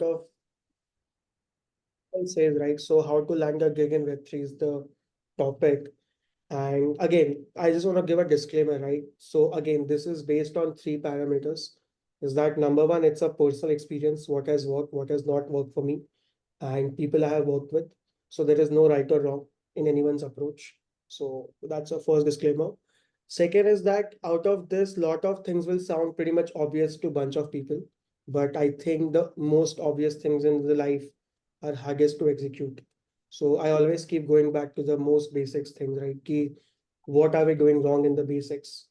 of says, right? So how to land a gig in Web3 is the topic. And again, I just want to give a disclaimer, right? So again, this is based on three parameters. Is that number one, it's a personal experience, what has worked, what has not worked for me, and people I have worked with. So there is no right or wrong in anyone's approach. So that's a first disclaimer. Second is that out of this, lot of things will sound pretty much obvious to a bunch of people. But I think the most obvious things in the life are hardest to execute. So I always keep going back to the most basics things, right? Ki, what are we doing wrong in the basics?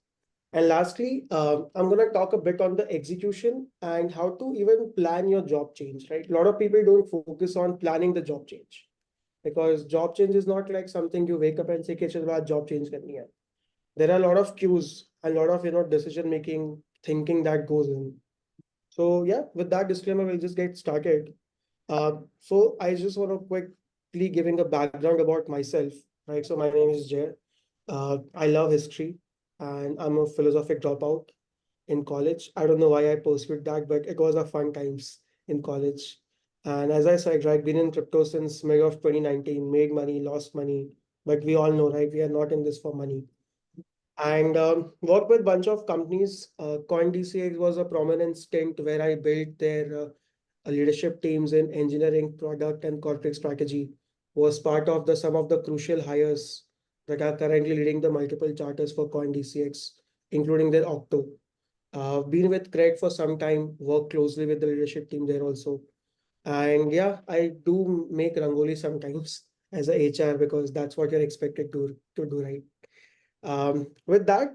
And lastly, I'm going to talk a bit on the execution and how to even plan your job change, right? A lot of people don't focus on planning the job change because job change is not like something you wake up and say, "Okay, chalo, aaj job change karni hai." There are a lot of cues, a lot of decision making, thinking that goes in. So yeah, with that disclaimer, we'll just get started. So I just want to quickly giving a background about myself, right? So my name is Jay. I love history, and I'm a philosophic dropout in college. I don't know why I pursued that, but it was a fun times in college. And as I said, right, been in crypto since May of 2019, made money, lost money, but we all know, right, we are not in this for money. And worked with bunch of companies. CoinDCX was a prominent stint where I built their leadership teams in engineering, product, and corporate strategy. Was part of the some of the crucial hires that are currently leading the multiple charters for CoinDCX, including their Octo. Been with Craig for some time, worked closely with the leadership team there also. And yeah, I do make Rangoli sometimes as a HR because that's what you're expected to do, right? With that,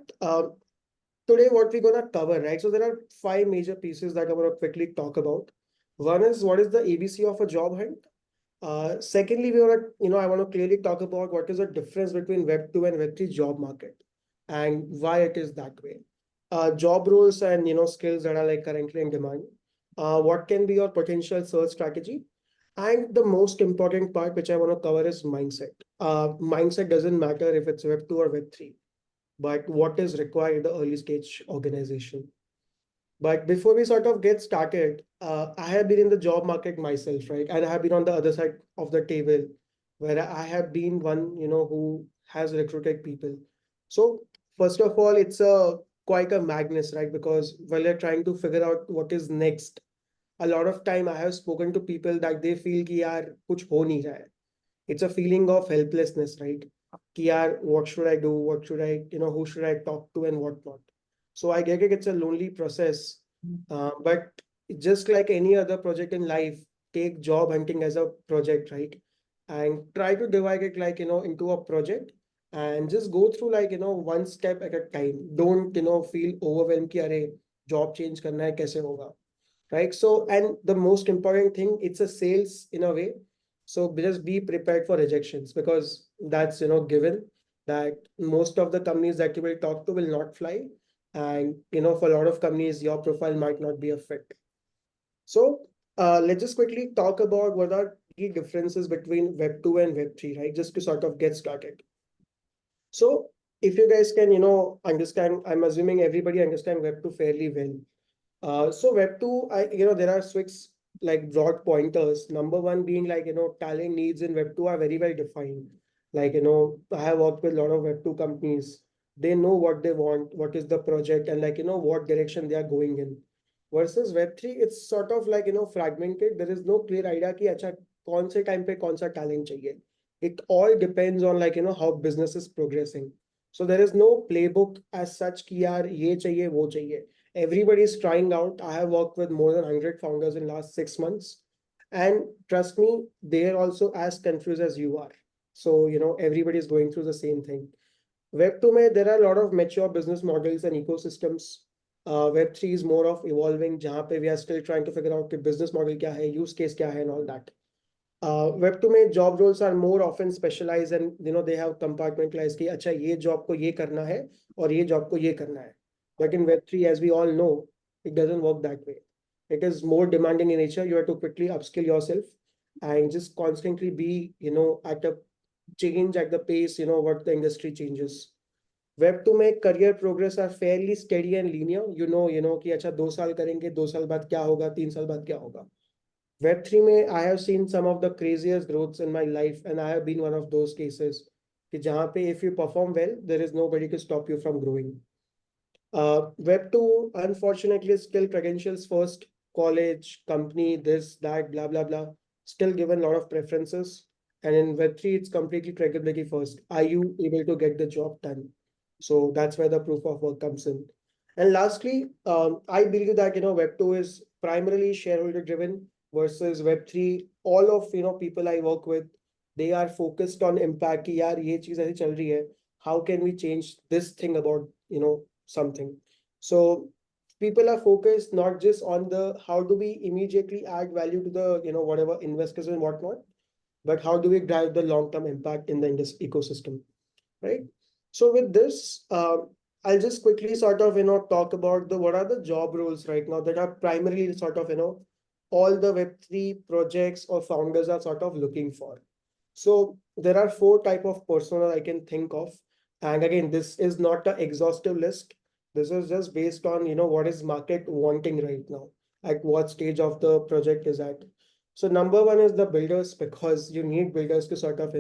today what we're gonna cover, right? So there are five major pieces that I want to quickly talk about. One is what is the ABC of a job hunt. Secondly, we want to, I want to clearly talk about what is the difference between Web 2 and Web 3 job market and why it is that way. Job roles and skills that are like currently in demand. What can be your potential search strategy? And the most important part, which I want to cover, is mindset. Mindset doesn't matter if it's Web 2 or Web 3, but what is required in the early stage organization. But before we sort of get started, I have been in the job market myself, right? And I have been on the other side of the table where I have been one, who has recruited people. So first of all, it's a quite a madness, right? Because while you're trying to figure out what is next, a lot of time I have spoken to people that they feel कि यार कुछ हो नहीं रहा है. It's a feeling of helplessness, right? कि यार, what should I do? What should I, who should I talk to and what not? So I get it, it's a lonely process. But just like any other project in life, take job hunting as a project, right? And try to divide it like, into a project and just go through like, one step at a time. Don't, feel overwhelmed कि अरे job change करना है कैसे होगा, right? So, and the most important thing, it's a sales in a way. So just be prepared for rejections because that's, given that most of the companies that you will talk to will not fly. And, for a lot of companies, your profile might not be a fit. So let's just quickly talk about what are key differences between Web 2 and Web 3, right? Just to sort of get started. So if you guys can, understand, I'm assuming everybody understand Web 2 fairly well. So Web 2, there are six like broad pointers. Number one being like, talent needs in Web 2 are very well defined. Like, I have worked with a lot of Web 2 companies. They know what they want, what is the project, and like, what direction they are going in. Versus Web 3, it's sort of like, fragmented. There is no clear idea कि अच्छा कौन से time पे कौन सा talent चाहिए. It all depends on like, how business is progressing. So there is no playbook as such कि यार ये चाहिए वो चाहिए. Everybody is trying out. I have worked with more than 100 founders in last 6 months. And trust me, they're also as confused as you are. So, everybody is going through the same thing. Web 2 mein, there are a lot of mature business models and ecosystems. Web 3 is more of evolving, jahan pe we are still trying to figure out the business model kya hai, use case kya hai, and all that. Web 2 mein job roles are more often specialized and they have compartmentalized कि अच्छा ये job को ये करना है और ये job को ये करना है. But in Web 3, as we all know, it doesn't work that way. It is more demanding in nature. You have to quickly upskill yourself and just constantly be, at a change at the pace, what the industry changes. Web 2 में career progress are fairly steady and linear. You know कि अच्छा 2 साल करेंगे, 2 साल बाद क्या होगा, 3 साल बाद क्या होगा. Web3 में I have seen some of the craziest growths in my life, and I have been one of those cases कि जहाँ पे if you perform well, there is nobody to stop you from growing. Web2, unfortunately, is still credentials first, college, company, this, that, blah, blah, blah. Still given a lot of preferences. And in Web3, it's completely credibility first. Are you able to get the job done? So that's where the proof of work comes in. And lastly, I believe that Web2 is primarily shareholder driven versus Web3. All of people I work with, they are focused on impact. कि यार ये चीज ऐसी चल रही है. How can we change this thing about something? So people are focused not just on the how do we immediately add value to the whatever investors and whatnot, but how do we drive the long-term impact in the ecosystem, right? So with this, I'll just quickly sort of talk about the what are the job roles right now that are primarily sort of all the Web3 projects or founders are sort of looking for. So there are four type of persona I can think of, and again, this is not an exhaustive list. This is just based on what is market wanting right now, at what stage of the project is at. So number one is the builders, because you need builders to sort of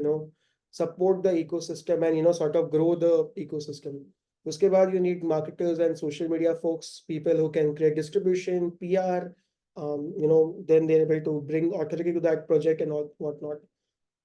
support the ecosystem and sort of grow the ecosystem. Uske baad you need marketers and social media folks, people who can create distribution, PR, then they're able to bring authority to that project and all whatnot.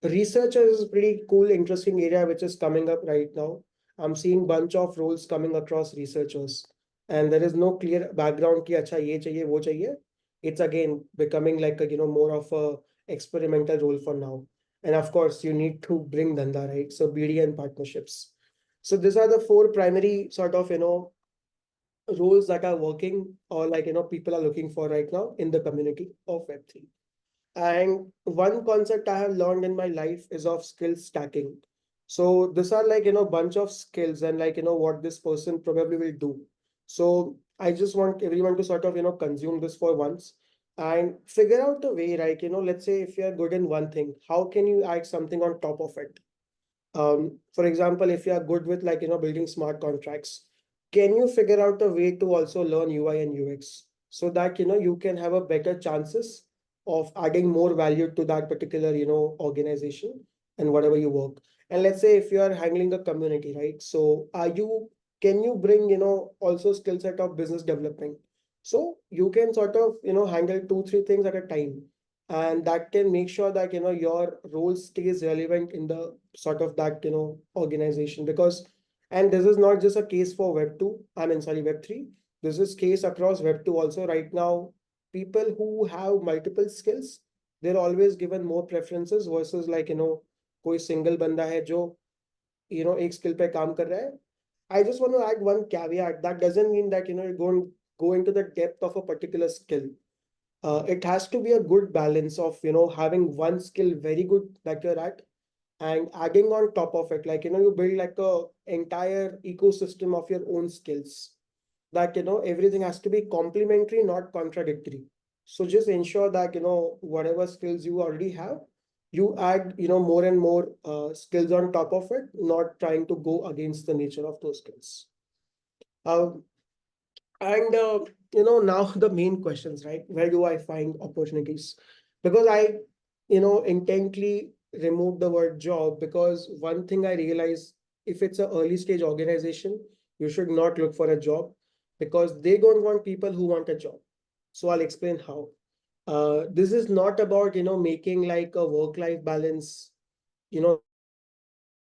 Research is a pretty cool, interesting area which is coming up right now. I'm seeing bunch of roles coming across researchers, and there is no clear background ki acha ye chahiye wo chahiye. It's again becoming like a more of a experimental role for now. And of course, you need to bring danda, right? So BD and partnerships. So these are the four primary sort of roles that are working, or like people are looking for right now in the community of Web3. And one concept I have learned in my life is of skill stacking. So these are like, bunch of skills and like, what this person probably will do. So I just want everyone to sort of, consume this for once and figure out a way, right? Let's say if you are good in one thing, how can you add something on top of it? For example, if you are good with like, building smart contracts, can you figure out a way to also learn UI and UX so that, you can have a better chances of adding more value to that particular, organization and whatever you work. And let's say if you are handling a community, right? So can you bring, also skill set of business development? So you can sort of, handle two, three things at a time, and that can make sure that your role stays relevant in the sort of that organization. Because, and this is not just a case for web 2, I mean sorry, web 3, this is case across web 2 also right now. People who have multiple skills, they're always given more preferences versus like कोई single बंदा है जो एक skill पे काम कर रहा है. I just want to add one caveat. That doesn't mean that you're going to go into the depth of a particular skill. It has to be a good balance of having one skill very good that you're at, and adding on top of it, like you build like a entire ecosystem of your own skills, that everything has to be complementary, not contradictory. So just ensure that whatever skills you already have, you add more and more skills on top of it, not trying to go against the nature of those skills. And now the main questions, right? Where do I find opportunities? Because I intently removed the word job, because one thing I realized, if it's an early stage organization, you should not look for a job, because they don't want people who want a job. So I'll explain how. This is not about making like a work-life balance. This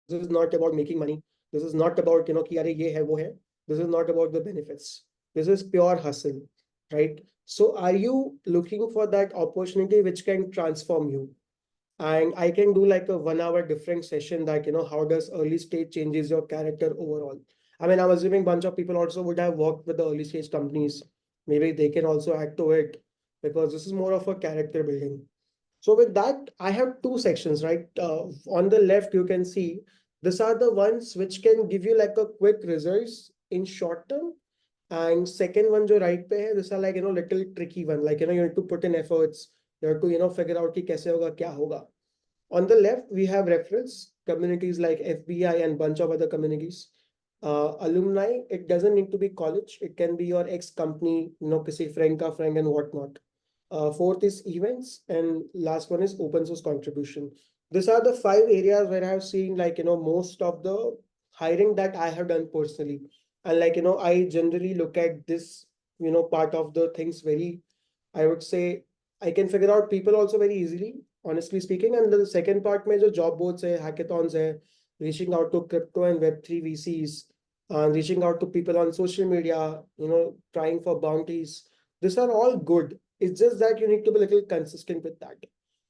is not about making money. This is not about कि अरे ये है वो है. This is not about the benefits. This is pure hustle, right? So are you looking for that opportunity which can transform you? And I can do like a 1 hour different session that how does early stage changes your character overall. I mean, I'm assuming bunch of people also would have worked with the early stage companies. Maybe they can also add to it, because this is more of a character building. So with that, I have two sections, right? On the left, you can see these are the ones which can give you like a quick results in short term. And second one, jo right pe hai, these are like little tricky one. Like you need to put in efforts. You have to figure out ki kaise hoga, kya hoga. On the left, we have reference communities like FBI and bunch of other communities. Alumni, it doesn't need to be college. It can be your ex company, kisi friend ka friend and whatnot. Fourth is events, and last one is open source contribution. These are the five areas where I have seen like, most of the hiring that I have done personally. And like, I generally look at this, part of the things very, I would say, I can figure out people also very easily, honestly speaking. And the second part mein jo job boards hai, hackathons hai, reaching out to crypto and Web3 VCs, reaching out to people on social media, trying for bounties. These are all good. It's just that you need to be a little consistent with that,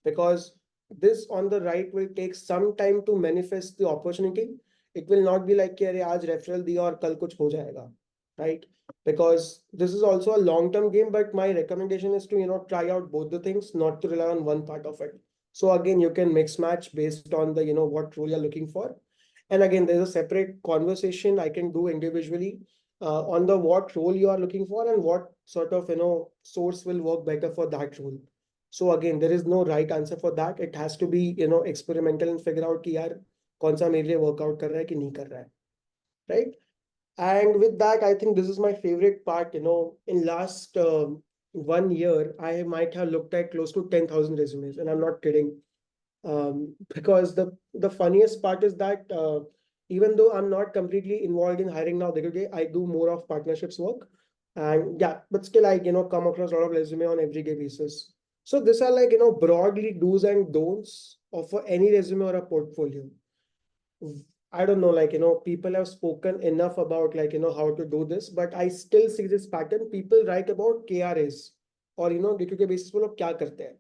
because this on the right will take some time to manifest the opportunity. It will not be like कि अरे आज referral दिया और कल कुछ हो जाएगा, right? Because this is also a long term game, but my recommendation is to try out both the things, not to rely on one part of it. So again, you can mix match based on the what role you're looking for. And again, there's a separate conversation I can do individually on the what role you are looking for and what sort of source will work better for that role. So again, there is no right answer for that. It has to be experimental and figure out कि यार कौन सा मेरे लिए workout कर रहा है कि नहीं कर रहा है, right? And with that, I think this is my favorite part. In last 1 year, I might have looked at close to 10,000 resumes, and I'm not kidding. Because the funniest part is that even though I'm not completely involved in hiring now day to day, I do more of partnerships work, and yeah, but still I come across a lot of resume on everyday basis. So these are like broadly do's and don'ts of any resume or a portfolio. I don't know, like, people have spoken enough about like, how to do this, but I still see this pattern. People write about KRAs or, day-to-day basis वो लोग क्या करते हैं,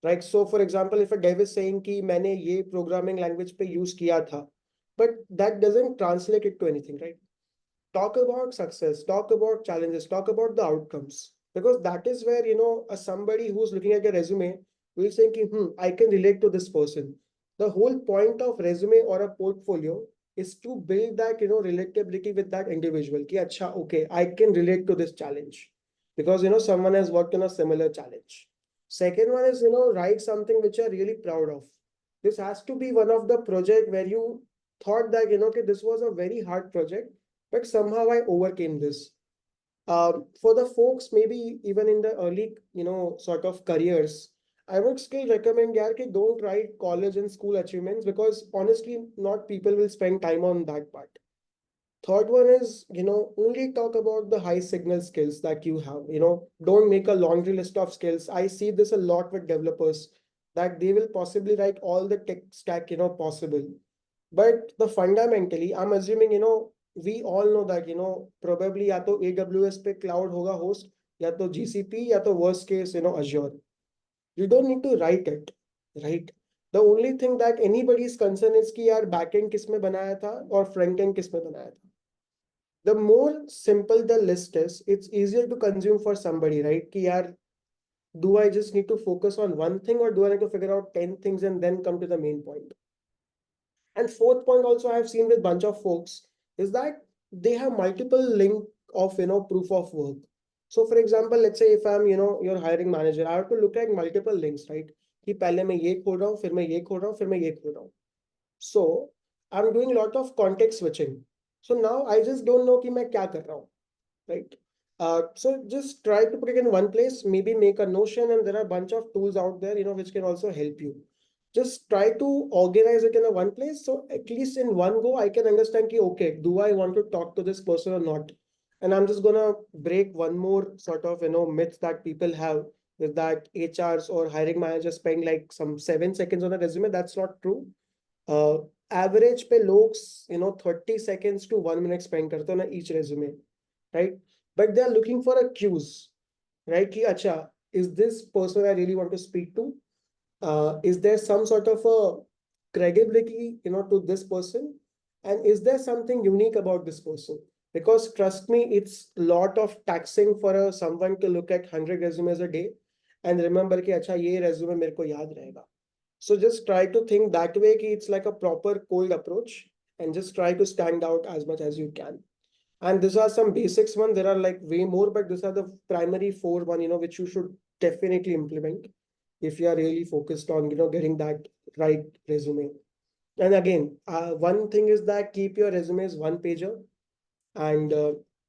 right? So for example, if a dev is saying कि मैंने ये programming language पे use किया था, but that doesn't translate it to anything, right? Talk about success, talk about challenges, talk about the outcomes, because that is where somebody who's looking at your resume will say ki, I can relate to this person. The whole point of resume or a portfolio is to build that relatability with that individual ki acha, okay, I can relate to this challenge because someone has worked on a similar challenge. Second one is write something which you're really proud of. This has to be one of the project where you thought that okay, this was a very hard project, but somehow I overcame this. For the folks, maybe even in the early, sort of careers, I would still recommend, yaar, ki don't write college and school achievements because honestly, not people will spend time on that part. Third one is, only talk about the high signal skills that you have. Don't make a laundry list of skills. I see this a lot with developers that they will possibly write all the tech stack, possible. But the fundamentally, I'm assuming, we all know that, probably या तो AWS पे cloud होगा host, या तो GCP, या तो worst case, Azure. You don't need to write it, right? The only thing that anybody's concern is कि यार backend किस में बनाया था और frontend किस में बनाया था. The more simple the list is, it's easier to consume for somebody, right? कि यार, do I just need to focus on one thing or do I need to figure out 10 things and then come to the main point? And fourth point also I have seen with bunch of folks is that they have multiple link of proof of work. So for example, let's say if I'm your hiring manager, I have to look at multiple links, right? कि पहले मैं ये खोल रहा हूँ, फिर मैं ये खोल रहा हूँ, फिर मैं ये खोल रहा हूँ. So I'm doing a lot of context switching. So now I just don't know कि मैं क्या कर रहा हूँ, right? So just try to put it in one place, maybe make a notion, and there are a bunch of tools out there, which can also help you. Just try to organize it in a one place. So at least in one go, I can understand ki, okay, do I want to talk to this person or not? And I'm just gonna break one more sort of, myth that people have is that HRs or hiring managers spend like some 7 seconds on a resume. That's not true. Uh, Average pe logs, 30 seconds to 1 minute spend karte ho na each resume, right? But they're looking for a cues, right? Ki, acha, is this person I really want to speak to? Is there some sort of a credibility, to this person? And is there something unique about this person? Because trust me, it's a lot of taxing for someone to look at 100 resumes a day and remember कि अच्छा ये resume मेरे को याद रहेगा. So just try to think that way कि it's like a proper cold approach and just try to stand out as much as you can. And these are some basics one. There are like way more, but these are the primary four one, which you should definitely implement if you are really focused on, getting that right resume. And again, one thing is that keep your resumes one pager. And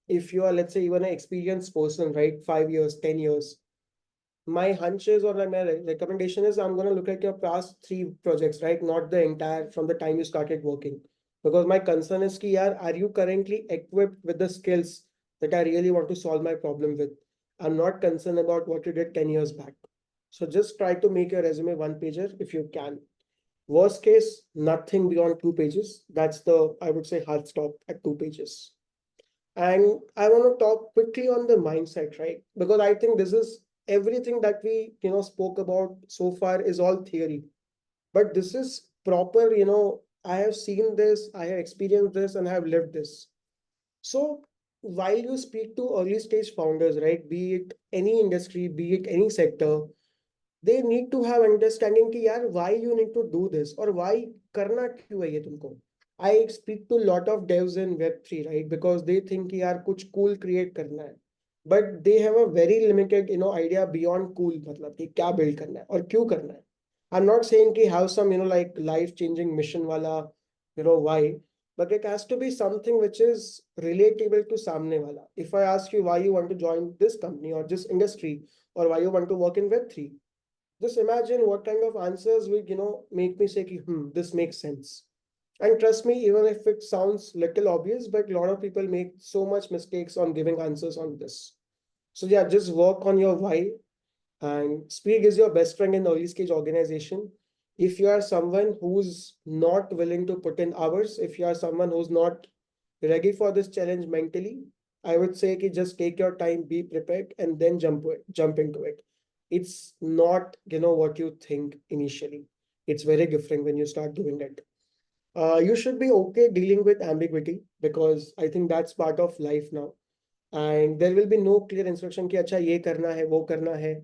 if you are, let's say, even an experienced person, right, 5 years, 10 years, my hunch is, or my recommendation is, I'm going to look at your past 3 projects, right? Not the entire from the time you started working. Because my concern is ki, yaar, are you currently equipped with the skills that I really want to solve my problem with? I'm not concerned about what you did 10 years back. So just try to make your resume 1 pager if you can. Worst case, nothing beyond 2 pages. That's the, I would say, hard stop at 2 pages. And I want to talk quickly on the mindset, right? Because I think this is everything that we, spoke about so far is all theory. But this is proper, I have seen this, I have experienced this, and I have lived this. So while you speak to early stage founders, right, be it any industry, be it any sector, they need to have understanding कि यार why you need to do this or why करना क्यों है ये तुमको. I speak to a lot of devs in Web3, right, because they think कि यार कुछ cool create करना है, but they have a very limited idea beyond cool, मतलब कि क्या build करना है और क्यों करना है. I'm not saying कि have some like life changing mission वाला why, but it has to be something which is relatable to सामने वाला. If I ask you why you want to join this company or this industry, or why you want to work in Web3, just imagine what kind of answers will, make me say, this makes sense. And trust me, even if it sounds little obvious, but a lot of people make so much mistakes on giving answers on this. So yeah, just work on your why. And speed is your best friend in early stage organization. If you are someone who's not willing to put in hours, if you are someone who's not ready for this challenge mentally, I would say ki just take your time, be prepared, and then jump into it. It's not, what you think initially. It's very different when you start doing it. You should be okay dealing with ambiguity because I think that's part of life now. And there will be no clear instruction कि अच्छा ये करना है वो करना है.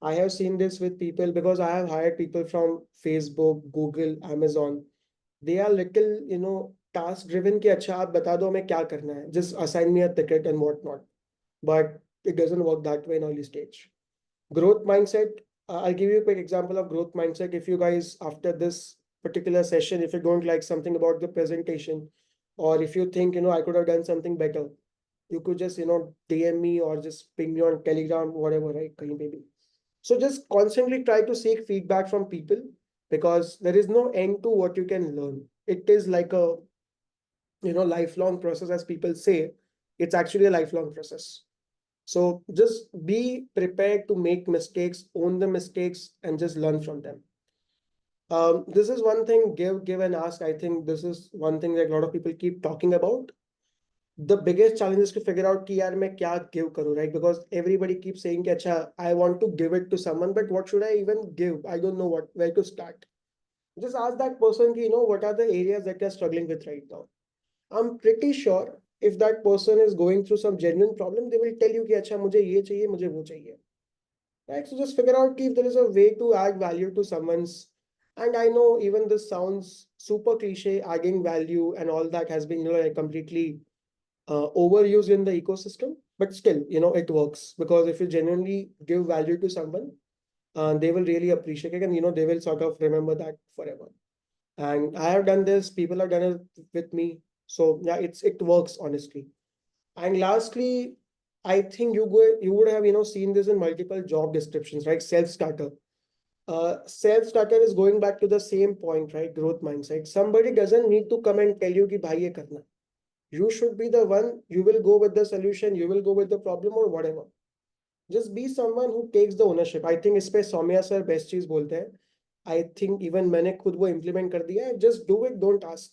I have seen this with people because I have hired people from Facebook, Google, Amazon. They are little, task driven कि अच्छा आप बता दो हमें क्या करना है. Just assign me a ticket and whatnot. But it doesn't work that way in early stage. Growth mindset. I'll give you a quick example of growth mindset. If you guys, after this particular session, if you don't like something about the presentation, or if you think, I could have done something better, you could just, DM me or just ping me on Telegram, whatever, right? Kahin pe bhi. So just constantly try to seek feedback from people because there is no end to what you can learn. It is like a, lifelong process, as people say. It's actually a lifelong process. So just be prepared to make mistakes, own the mistakes, and just learn from them. This is one thing, give and ask. I think this is one thing that a lot of people keep talking about. The biggest challenge is to figure out कि यार मैं क्या give करूँ, right? Because everybody keeps saying कि अच्छा I want to give it to someone, but what should I even give? I don't know where to start. Just ask that person कि what are the areas that you're struggling with right now. I'm pretty sure if that person is going through some genuine problem, they will tell you कि अच्छा मुझे ये चाहिए, मुझे वो चाहिए. Right? So just figure out if there is a way to add value to someone's. And I know even this sounds super cliche, adding value and all that has been, like completely overused in the ecosystem, but still, it works because if you genuinely give value to someone, they will really appreciate it and, they will sort of remember that forever. And I have done this, people have done it with me. So yeah, it works honestly. And lastly, I think you would have, seen this in multiple job descriptions, right? Self-starter. Self-starter is going back to the same point, right? Growth mindset. Somebody doesn't need to come and tell you कि भाई ये करना. You should be the one, you will go with the solution, you will go with the problem or whatever. Just be someone who takes the ownership. I think इस पे Saumya sir best चीज बोलते हैं. I think even मैंने खुद वो implement कर दिया है. Just do it, don't ask.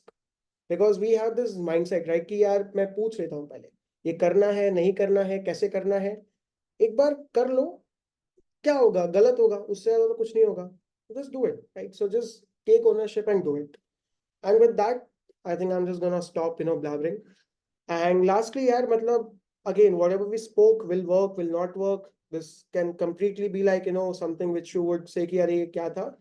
Because we have this mindset, right? कि यार मैं पूछ लेता हूँ पहले. ये करना है, नहीं करना है, कैसे करना है. एक बार कर लो, क्या होगा, गलत होगा, उससे ज्यादा तो कुछ नहीं होगा. Just do it, right? So just take ownership and do it. And with that, I think I'm just gonna stop, blabbering. And lastly, yaar, matlab, again, whatever we spoke will work, will not work. This can completely be like, something which you would say, ki, "Arey, ye kya tha?"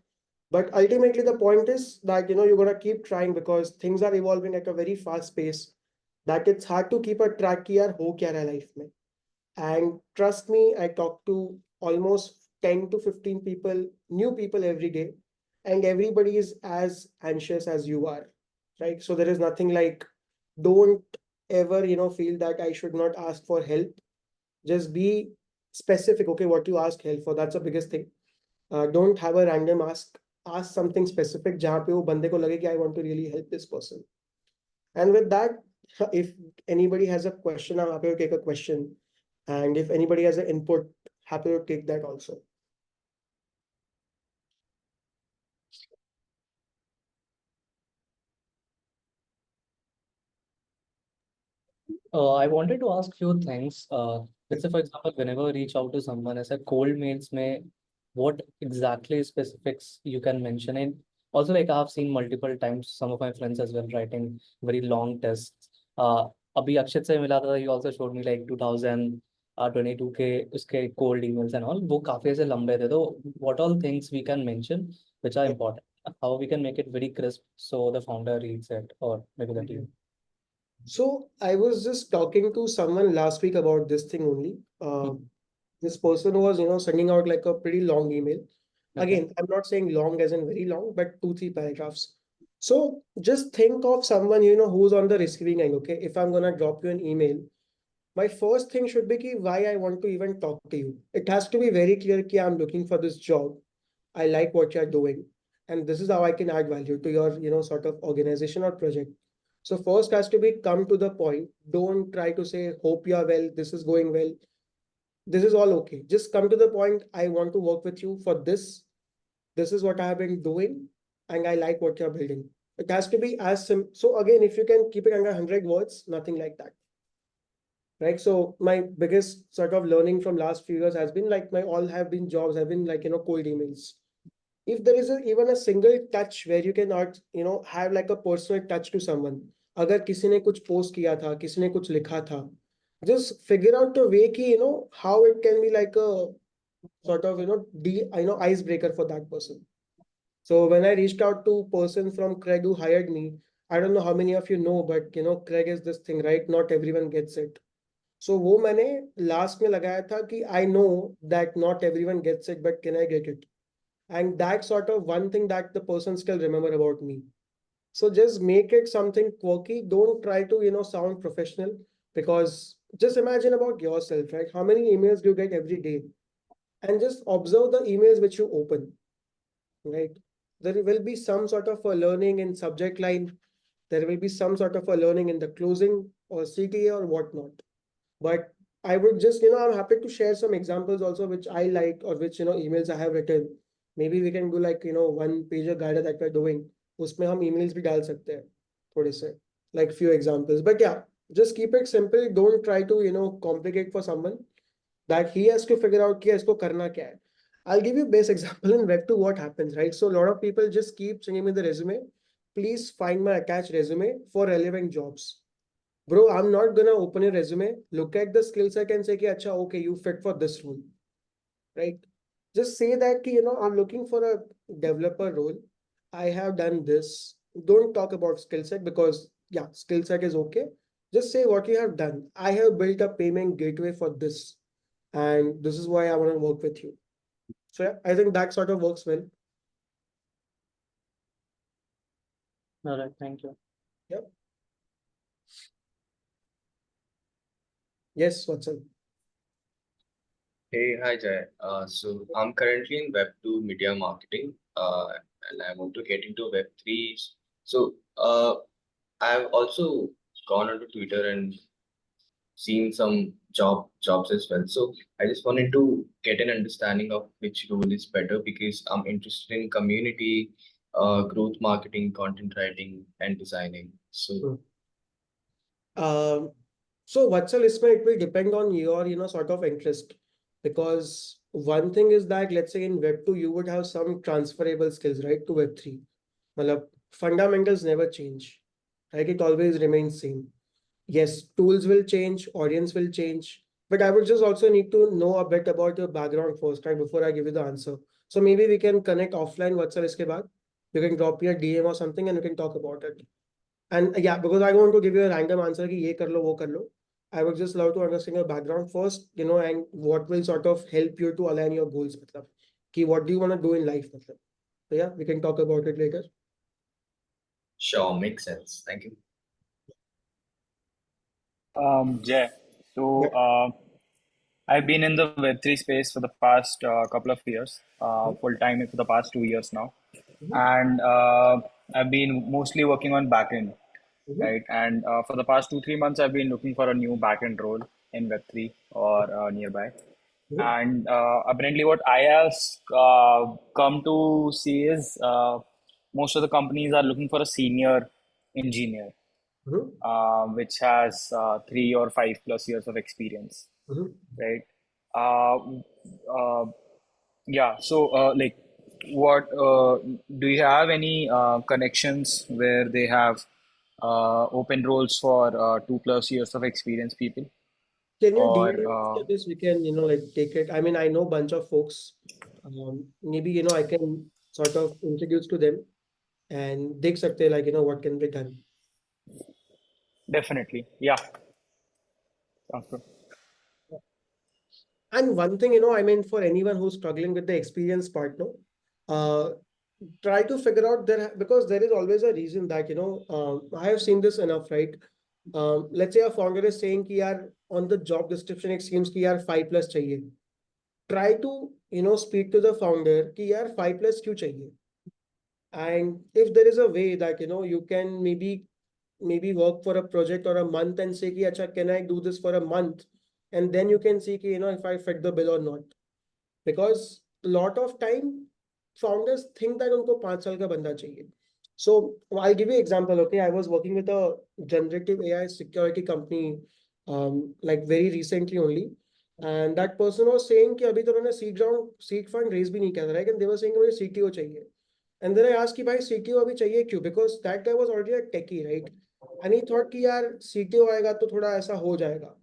But ultimately, the point is that, you're going to keep trying because things are evolving at a very fast pace that it's hard to keep a track ki, yaar, ho kya raha hai life mein. And trust me, I talk to almost 10 to 15 people, new people every day, and everybody is as anxious as you are, right? So there is nothing like, don't ever, feel that I should not ask for help. Just be specific. Okay, what you ask help for, that's the biggest thing. Don't have a random ask something specific जहाँ पे वो बंदे को लगे कि I want to really help this person. And with that, if anybody has a question, I'm happy to take a question. And if anybody has an input, happy to take that also. I wanted to ask few things. Let's say, for example, whenever I reach out to someone as a cold mails, may what exactly specifics you can mention in? Also, like I've seen multiple times, some of my friends as well writing very long tests. अभी अक्षत से मिला था, he also showed me like 2022 के उसके cold emails and all. वो काफी ऐसे लंबे थे. तो what all things we can mention which are important? How we can make it very crisp so the founder reads it or maybe the team. So I was just talking to someone last week about this thing only. This person was, sending out like a pretty long email. Again, I'm not saying long as in very long, but 2-3 paragraphs. So just think of someone, who's on the receiving end. Okay, if I'm gonna drop you an email, my first thing should be ki why I want to even talk to you. It has to be very clear ki I'm looking for this job. I like what you're doing. And this is how I can add value to your, sort of organization or project. So first has to be come to the point. Don't try to say, hope you are well, this is going well. This is all okay. Just come to the point. I want to work with you for this. This is what I have been doing. And I like what you're building. It has to be as simple. So again, if you can keep it under 100 words, nothing like that. Right. So my biggest sort of learning from last few years has been like my all have been jobs have been like, cold emails. If there is even a single touch where you can not, have like a personal touch to someone. अगर किसी ने कुछ post किया था, किसी ने कुछ लिखा था, just figure out a way कि, how it can be like a sort of, icebreaker for that person. So when I reached out to person from Craig who hired me, I don't know how many of you know, but Craig is this thing, right? Not everyone gets it. So वो मैंने last में लगाया था कि I know that not everyone gets it, but can I get it? And that's sort of one thing that the person still remember about me. So just make it something quirky. Don't try to, sound professional, because just imagine about yourself, right? How many emails do you get every day? And just observe the emails which you open, right? There will be some sort of a learning in subject line. There will be some sort of a learning in the closing or CTA or whatnot. But I would just, I'm happy to share some examples also, which I like, or which, emails I have written. Maybe we can do like, one page guide that we're doing. उसमें हम emails भी डाल सकते हैं थोड़े से, like few examples. But yeah, just keep it simple. Don't try to, complicate for someone that he has to figure out कि इसको करना क्या है. I'll give you best example in Web2 what happens, right? So a lot of people just keep sending me the resume. Please find my attached resume for relevant jobs. Bro, I'm not gonna open your resume, look at the skill set and say, Acha, okay, you fit for this role, right? Just say that, I'm looking for a developer role. I have done this. Don't talk about skill set because, yeah, skill set is okay. Just say what you have done. I have built a payment gateway for this, and this is why I want to work with you. So, yeah, I think that sort of works well. All right, thank you. Yep. Yes, what's up? Hey, hi Jay. So I'm currently in Web2 media marketing, and I want to get into Web3. So I've also gone onto Twitter and seen some jobs as well. So I just wanted to get an understanding of which role is better because I'm interested in community, growth marketing, content writing, and designing. So So what's a list? It will depend on your, sort of interest. Because one thing is that, let's say in Web 2, you would have some transferable skills, right, to Web 3. Malab, fundamentals never change, right? It always remains same. Yes, tools will change, audience will change, but I would just also need to know a bit about your background first, right, before I give you the answer. So maybe we can connect offline. What's iske baad? You can drop me a DM or something and we can talk about it. And yeah, because I don't want to give you a random answer कि ये कर लो वो कर लो. I would just love to understand your background first, and what will sort of help you to align your goals. मतलब कि what do you want to do in life मतलब. So yeah, we can talk about it later. sure, makes sense. Thank you. Jay, so Yeah. I've been in the Web3 space for the past couple of years, full time for the past 2 years now, Mhm, and I've been mostly working on backend, mhm, right? And for the past 2 3 months, I've been looking for a new backend role in Web3 or nearby. mhm, And apparently, what I have come to see is most of the companies are looking for a senior engineer, mhm, which has 3 or 5 plus years of experience, mhm. right? Uh, uh, yeah, so like, what do you have any connections where they have open roles for 2 plus years of experience people? Can you Or DM us this? We can, like take it. I mean, I know bunch of folks. Maybe, I can sort of introduce to them and देख सकते हैं, like, what can be done. definitely, yeah, sounds good. And one thing, I mean, for anyone who's struggling with the experience part, no, uh, try to figure out there because there is always a reason that, I have seen this enough, right? Let's say a founder is saying कि यार on the job description it seems कि यार 5+ चाहिए. Try to, speak to the founder कि यार 5+ क्यों चाहिए? And if there is a way that, you can maybe work for a project or a month and say कि अच्छा can I do this for a month? And then you can see कि, if I fit the bill or not. Because a lot of time founders think that उनको 5 साल का बंदा चाहिए. So I'll give you example. Okay, I was working with a generative AI security company, like very recently only, and that person was saying कि अभी तो उन्होंने seed fund raise भी नहीं किया था, right? And they were saying कि मुझे CTO चाहिए. And then I asked कि भाई CTO अभी चाहिए क्यों? Because that guy was already a techie, right? And he thought कि यार CTO आएगा तो थोड़ा ऐसा हो जाएगा.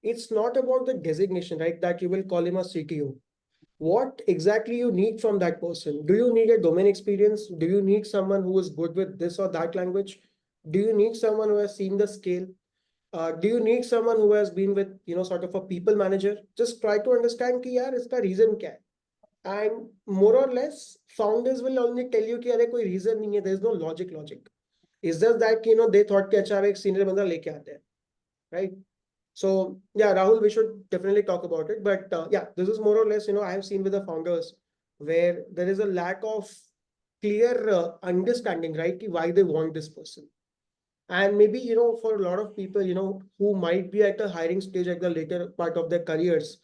It's not about the designation, right? That you will call him a CTO. What exactly you need from that person? Do you need a domain experience? Do you need someone who is good with this or that language? Do you need someone who has seen the scale? Do you need someone who has been with, sort of a people manager? Just try to understand कि यार इसका reason क्या है. And more or less, founders will only tell you कि अरे कोई reason नहीं है. There is no logic. It's just that they thought कि अच्छा एक senior बंदा लेके आते हैं, right? So yeah, Rahul, we should definitely talk about it. But yeah, this is more or less, I have seen with the founders where there is a lack of clear understanding, right? Ki why they want this person. And maybe, for a lot of people, who might be at a hiring stage at the later part of their careers,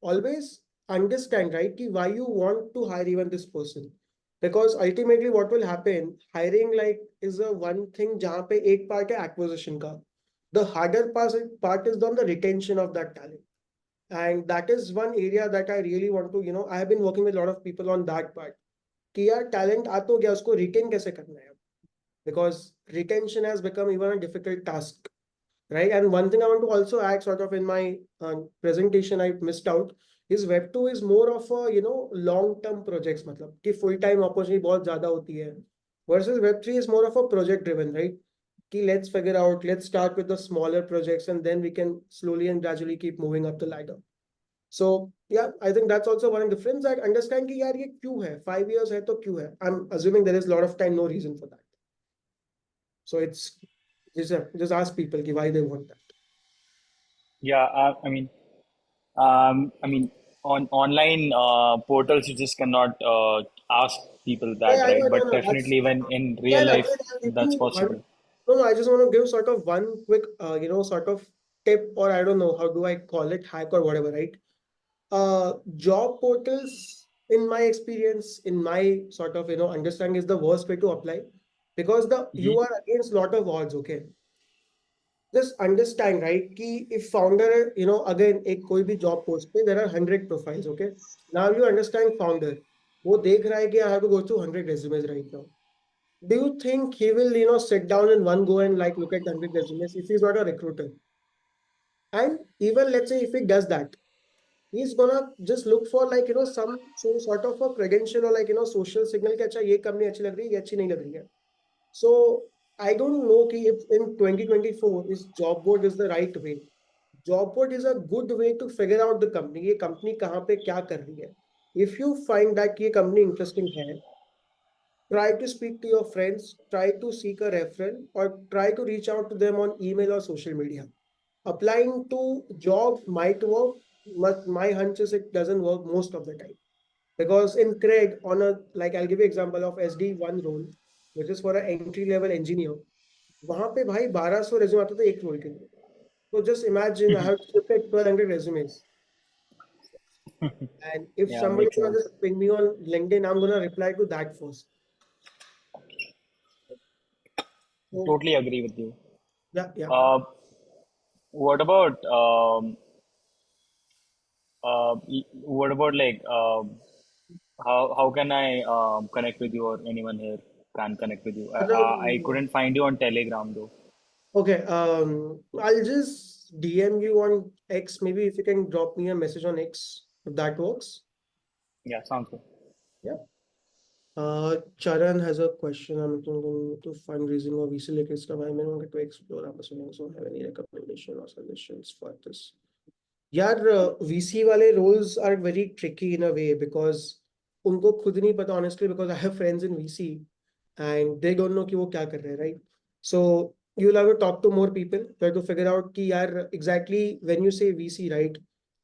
always understand, right? Ki why you want to hire even this person. Because ultimately what will happen, hiring like is a one thing जहाँ पे एक part है acquisition का. The harder part is on the retention of that talent. And that is one area that I really want to, I have been working with a lot of people on that part. कि यार talent आ तो गया, उसको retain कैसे करना है? Because retention has become even a difficult task, right? And one thing I want to also add sort of in my presentation I missed out is web 2 is more of a long term projects, मतलब कि full time opportunity बहुत ज़्यादा होती है, versus web 3 is more of a project driven, right? कि let's figure out, let's start with the smaller projects and then we can slowly and gradually keep moving up the ladder. So yeah, I think that's also one difference, that understand कि यार ये क्यों है, 5 years है तो क्यों है. I'm assuming there is a lot of time, no reason for that. So it's just ask people ki why they want that. Yeah, I mean, on online portals, you just cannot ask people that, Yeah, I right? know, no, But no, that's definitely, when in yeah, real that's life, it. I'll give that's you one. possible. No, no, I just want to give sort of one quick, sort of tip, or I don't know how do I call it, hack or whatever, right? Job portals, in my experience, in my sort of understanding, is the worst way to apply because you Hmm. are against lot of odds. Okay, just understand, right? Ki if founder, again, एक कोई भी job post पे there are 100 profiles. Okay, now you understand founder. वो देख रहा है कि I have to go through 100 resumes right now. Do you think he will, sit down in one go and like look at 100 resumes if he's not a recruiter? And even let's say if he does that, he's gonna just look for like some sort of a credential or like social signal कि अच्छा ये company अच्छी लग रही है, ये अच्छी नहीं लग रही है. So I don't know कि if in 2024 is job board is the right way. Job board is a good way to figure out the company. ये company कहाँ पे क्या कर रही है. If you find that ये company interesting है, try to speak to your friends, try to seek a referral, or try to reach out to them on email or social media. Applying to job might work, but my hunch is it doesn't work most of the time. Because in Craig, on a like I'll give you example of SD1 role, which is for an entry level engineer. वहां पे भाई 1200 resume आता था एक role के लिए. So just imagine I have to look at 1200 resumes. And if Yeah, somebody makes gonna sense. just ping me on LinkedIn, I'm gonna reply to that first. So Totally agree with you. yeah, yeah. Uh, what about what about like how can I connect with you or anyone here can connect with you? I Although, couldn't find you on Telegram though. okay, I'll just DM you on X. Maybe if you can drop me a message on X, if that works. Yeah, sounds good. Yeah. Charan has a question. I'm looking to fundraising or VC related stuff. I may want to explore opportunities. So have any recommendation or suggestions for this? यार VC वाले roles are very tricky in a way because उनको खुद नहीं पता honestly because I have friends in VC and they don't know कि वो क्या कर रहे हैं, right? So you'll have to talk to more people. You have to figure out कि यार exactly when you say VC, right?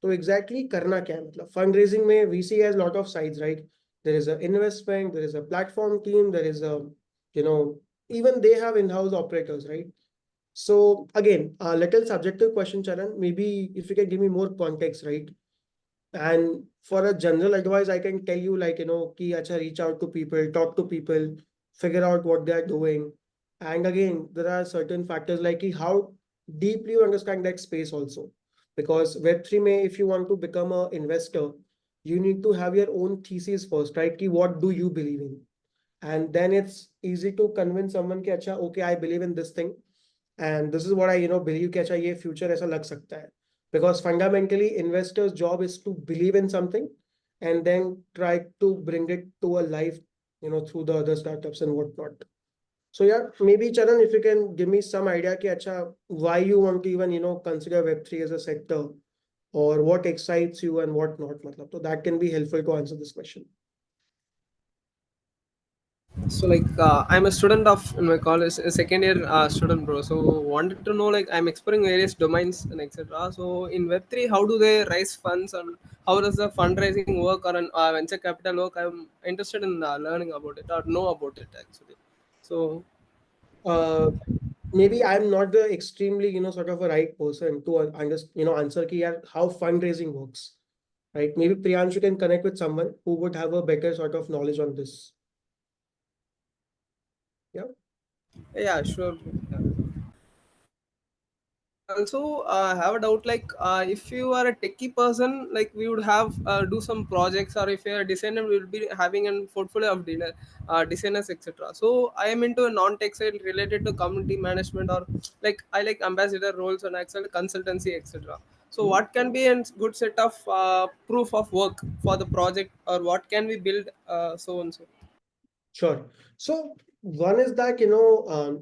तो exactly करना क्या है मतलब fundraising में VC has lot of sides, right? There is a investment, there is a platform team, there is a you know even they have in-house operators, right? So again, a little subjective question, Charan. Maybe if you can give me more context, right? And for a general advice, I can tell you like, ki acha, reach out to people, talk to people, figure out what they are doing. And again, there are certain factors like ki how deeply you understand that space also. Because Web3 may, if you want to become an investor, you need to have your own thesis first, right? Ki what do you believe in? And then it's easy to convince someone ki acha, okay, I believe in this thing and this is what I believe कि अच्छा ये future ऐसा लग सकता है because fundamentally investors job is to believe in something and then try to bring it to a life through the other startups and whatnot. So yeah, maybe Charan, if you can give me some idea कि अच्छा why you want to even consider Web3 as a sector or what excites you and what not मतलब so that can be helpful to answer this question. So like I'm a student of in my college, a second year student, bro. So wanted to know like I'm exploring various domains and etc. So in Web3, how do they raise funds and how does the fundraising work or an, venture capital work? I'm interested in learning about it or know about it actually. So uh, Maybe I'm not the extremely sort of a right person to understand answer ki yaar how fundraising works, right? Maybe Priyanshu can connect with someone who would have a better sort of knowledge on this. Yeah. yeah, sure. Yeah. I also have a doubt like if you are a techie person, like we would have do some projects, or if you're a designer, we will be having a portfolio of designers, etc. So I am into a non-tech side related to community management, or like I like ambassador roles and Excel consultancy, etc. So Mhm. what can be a good set of proof of work for the project, or what can we build so and so? Sure. So one is that,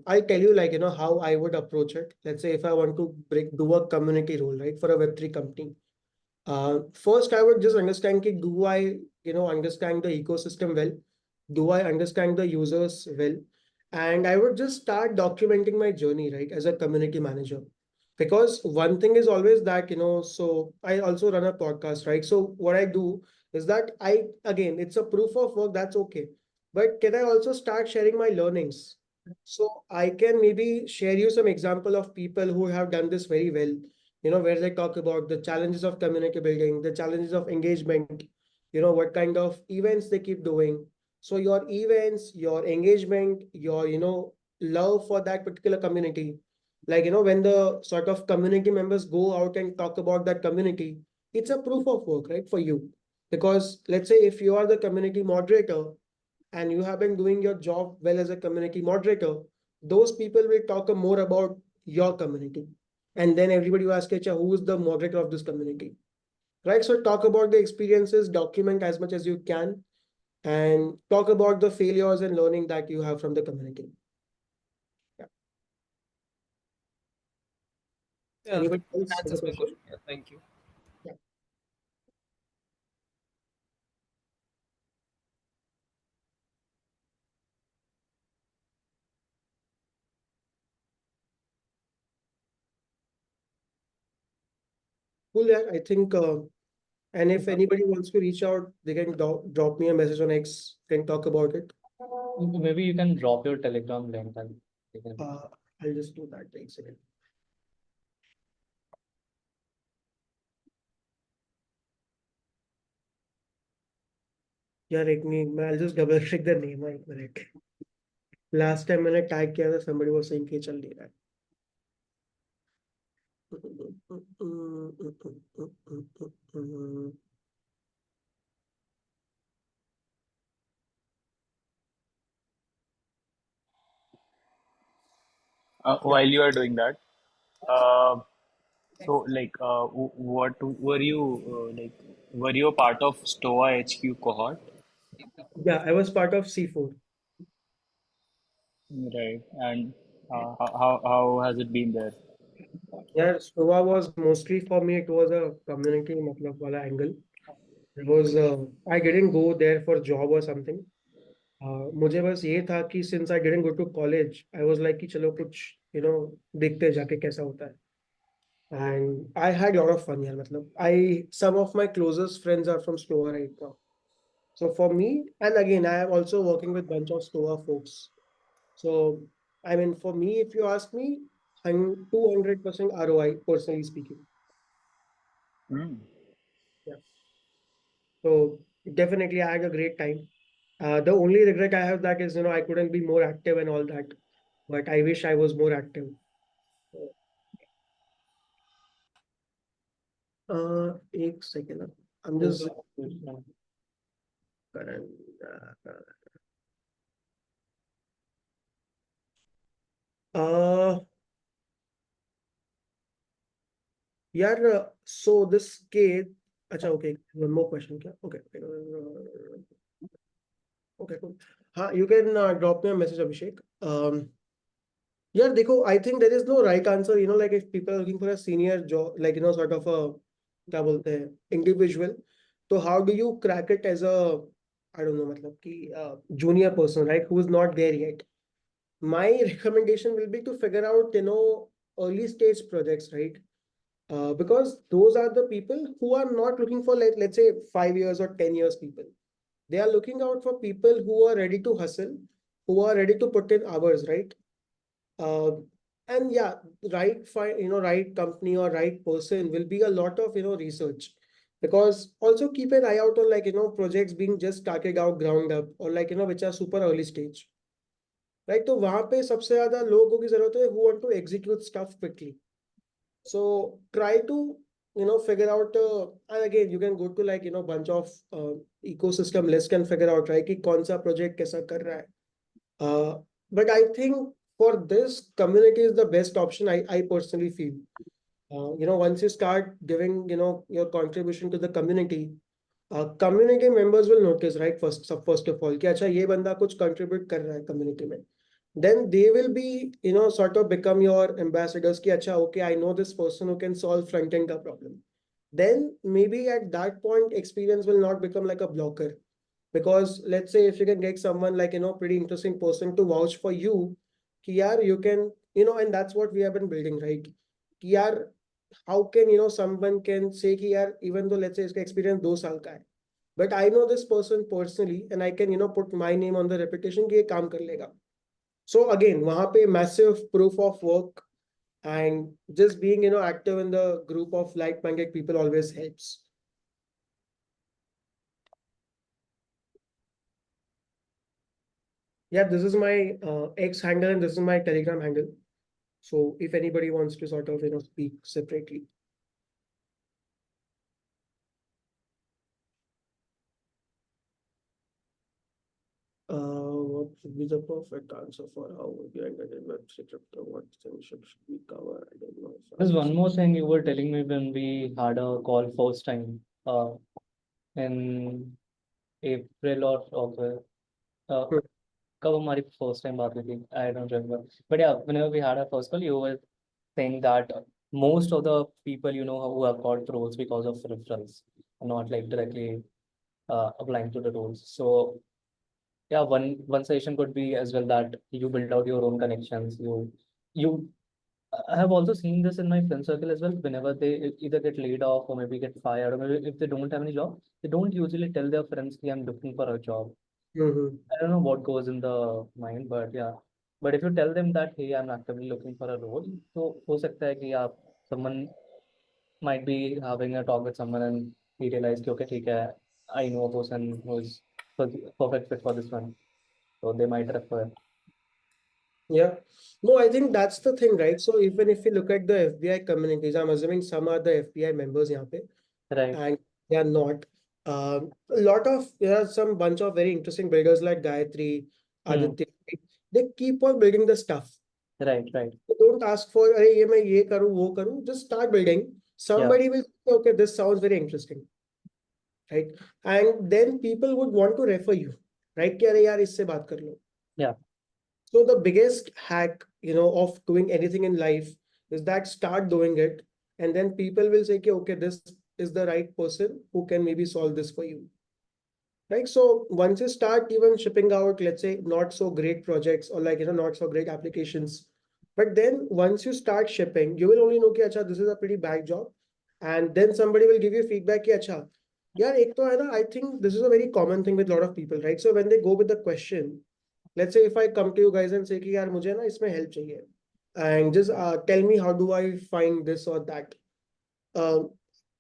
I'll tell you like, how I would approach it. Let's say if I want to do a community role, right, for a Web3 company. First, I would just understand ki, do I, understand the ecosystem well? Do I understand the users well? And I would just start documenting my journey, right, as a community manager. Because one thing is always that, so I also run a podcast, right? So what I do is that again, it's a proof of work, that's okay. But can I also start sharing my learnings? So I can maybe share you some example of people who have done this very well, where they talk about the challenges of community building, the challenges of engagement, what kind of events they keep doing. So your events, your engagement, your, love for that particular community, like, when the sort of community members go out and talk about that community, it's a proof of work, right, for you. Because let's say if you are the community moderator and you have been doing your job well as a community moderator, those people will talk more about your community. And then everybody will ask, "Acha, who is the moderator of this community?" Right? So talk about the experiences, document as much as you can, and talk about the failures and learning that you have from the community. Yeah. Yeah, that Anybody else has a answers my question? question. Yeah, thank you. Yeah. Cool. Yeah. I think And if anybody wants to reach out, they can drop me a message on X, can talk about it. Maybe you can drop your Telegram link and we can. I'll just do that. Wait a second. यार एक minute मैं I'll just double check the name एक minute. Last time मैंने tag किया था, somebody was saying कि चल नहीं रहा है. While you are doing that, uh, so what were you like? Were you a part of Stoa HQ cohort? Yeah, I was part of C4. Right. And how has it been there? Yeah, Stova was mostly for me, it was a community मतलब वाला angle. It was I didn't go there for job or something. मुझे बस ये था कि since I didn't go to college, I was like कि चलो कुछ देखते हैं जाके कैसा होता है. And I had a lot of fun यार मतलब some of my closest friends are from Stoa right now. So for me, and again, I am also working with bunch of Stoa folks. So I mean, for me, if you ask me, I'm 200% ROI personally speaking. Hmm. Yeah. So definitely, I had a great time. The only regret I have that is I couldn't be more active and all that, but I wish I was more active. एक second. I'm just uh yeah, so this case, अच्छा, okay, one more question क्या? Okay, okay, cool. You can drop me a message, Abhishek. Yeah, देखो, I think there is no right answer, like if people are looking for a senior job, like, sort of a, क्या बोलते हैं, individual. So how do you crack it as a, I don't know, मतलब कि junior person, right, who is not there yet? My recommendation will be to figure out, early stage projects, right? Because those are the people who are not looking for, like, let's say 5 years or 10 years people. They are looking out for people who are ready to hustle, who are ready to put in hours, right? Uh, and yeah, right company or right person will be a lot of, research. Because also keep an eye out on, like, projects being just started out ground up, or like, which are super early stage. Right? तो वहां पे सबसे ज्यादा लोगों की जरूरत है who want to execute stuff quickly. So try to figure out and again you can go to, like, bunch of ecosystem list can figure out, right, कि कौन सा project कैसा कर रहा है. But I think for this, community is the best option. I personally feel. Once you start giving your contribution to the community, community members will notice, right, first of all कि अच्छा ये बंदा कुछ contribute कर रहा है community में. Then they will be sort of become your ambassadors ki acha, okay, I know this person who can solve front end ka problem. Then maybe at that point experience will not become like a blocker, because let's say if you can get someone like pretty interesting person to vouch for you ki yaar you can and that's what we have been building, right, ki yaar how can someone can say ki yaar even though let's say iska experience 2 saal ka hai, but I know this person personally and I can put my name on the reputation कि ये काम कर लेगा. So again, वहाँ पे massive proof of work and just being active in the group of like-minded people always helps. Yeah, this is my X handle and this is my Telegram handle. So if anybody wants to sort of speak separately. What should be the perfect answer for how you ended in Web3 crypto? What things should we cover? I don't know. There's one more thing you were telling me when we had a call first time, in April or August. Hmm. कब हमारी first time बात हुई थी? I don't remember. But yeah, whenever we had our first call, you were saying that most of the people who have got roles because of referrals, not like directly applying to the roles. So yeah, one suggestion could be as well that you build out your own connections. You I have also seen this in my friend circle as well. Whenever they either get laid off or maybe get fired, or maybe if they don't have any job, they don't usually tell their friends, "Hey, I'm looking for a job." Mm-hmm. I don't know what goes in the mind, but yeah. But if you tell them that, "Hey, I'm actively looking for a role," तो हो सकता है कि आप someone might be having a talk with someone and he realize कि okay ठीक है, I know a person who is perfect fit for this one, so they might refer. Yeah. No, I think that's the thing, right? So even if you look at the FBI communities, I'm assuming some are the FBI members यहाँ पे, Right. and they are not. A lot of there are some bunch of very interesting builders like Gayatri, Aditya. They keep on building the stuff. Right. Right. They don't ask for, अरे ये मैं ये करूँ वो करूँ. Just start building. Somebody will say, okay, this sounds very interesting, right? And then people would want to refer you, right? कि अरे यार इससे बात कर लो. Yeah. So the biggest hack, of doing anything in life is that start doing it, and then people will say, okay, this is the right person who can maybe solve this for you. Right. So once you start even shipping out, let's say, not so great projects or like, not so great applications, but then once you start shipping, you will only know कि अच्छा, this is a pretty bad job. And then somebody will give you feedback कि अच्छा, यार एक तो है ना, I think this is a very common thing with a lot of people, right? So when they go with the question, let's say if I come to you guys and say कि यार मुझे ना इसमें help चाहिए, and just tell me how do I find this or that.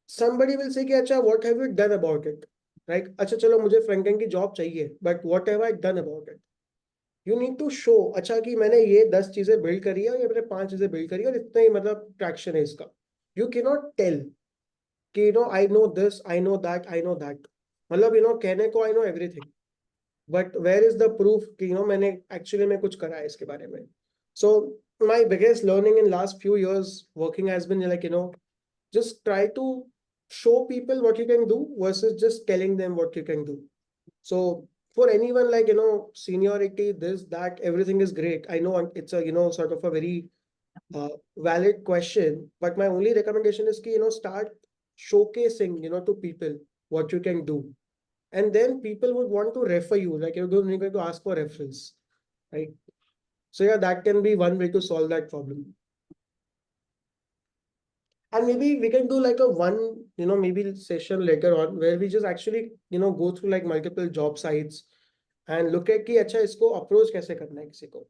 Somebody will say कि अच्छा, what have you done about it? Right? अच्छा चलो मुझे फ्रंट एंड की जॉब चाहिए, but what have I done about it? You need to show अच्छा कि मैंने ये 10 चीजें बिल्ड करी है और ये मैंने 5 चीजें बिल्ड करी है और इतना ही मतलब ट्रैक्शन है इसका. You cannot tell कि I know this, I know that, I know that. मतलब कहने को I know everything, but where is the proof कि मैंने actually में कुछ करा है इसके बारे में. So my biggest learning in last few years working has been like just try to show people what you can do versus just telling them what you can do. So for anyone like seniority, this that everything is great. I know it's a sort of a very valid question, but my only recommendation is ki, start showcasing to people what you can do, and then people would want to refer you. Like you're going to ask for reference, right? So yeah, that can be one way to solve that problem. And maybe we can do like a one, maybe session later on where we just actually, go through like multiple job sites and look at कि अच्छा इसको approach कैसे करना है किसी को.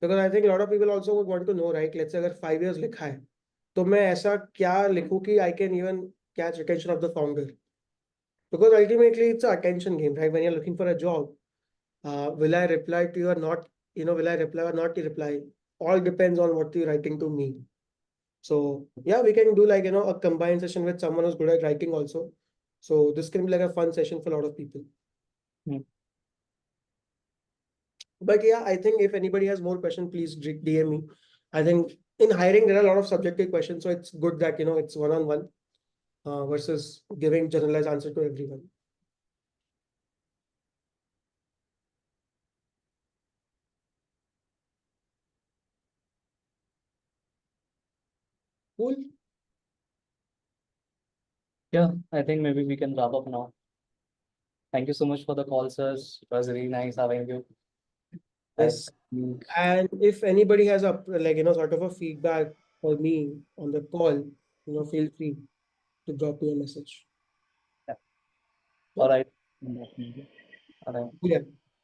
Because I think a lot of people also would want to know, right? Let's say अगर 5 years लिखा है, तो मैं ऐसा क्या लिखूं कि I can even catch attention of the founder. Because ultimately it's an attention game, right? When you're looking for a job, will I reply to you or not? Will I reply or not reply? All depends on what you're writing to me. So yeah, we can do like a combined session with someone who's good at writing also. So this can be like a fun session for a lot of people. But yeah, I think if anybody has more questions, please DM me. I think in hiring there are a lot of subjective questions, so it's good that it's one-on-one versus giving generalized answer to everyone. Cool. Yeah, I think maybe we can wrap up now. Thank you so much for the call, sirs. It was really nice having you. Yes. think- And if anybody has a like sort of a feedback for me on the call, feel free to drop me a message. All right. Definitely. All right. Yeah.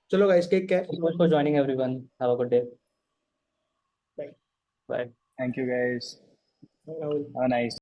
Chalo guys, take care. Thank you so much for joining, everyone. Have a good day. Bye. Bye. Thank you, guys. Bye, Rahul. Have a nice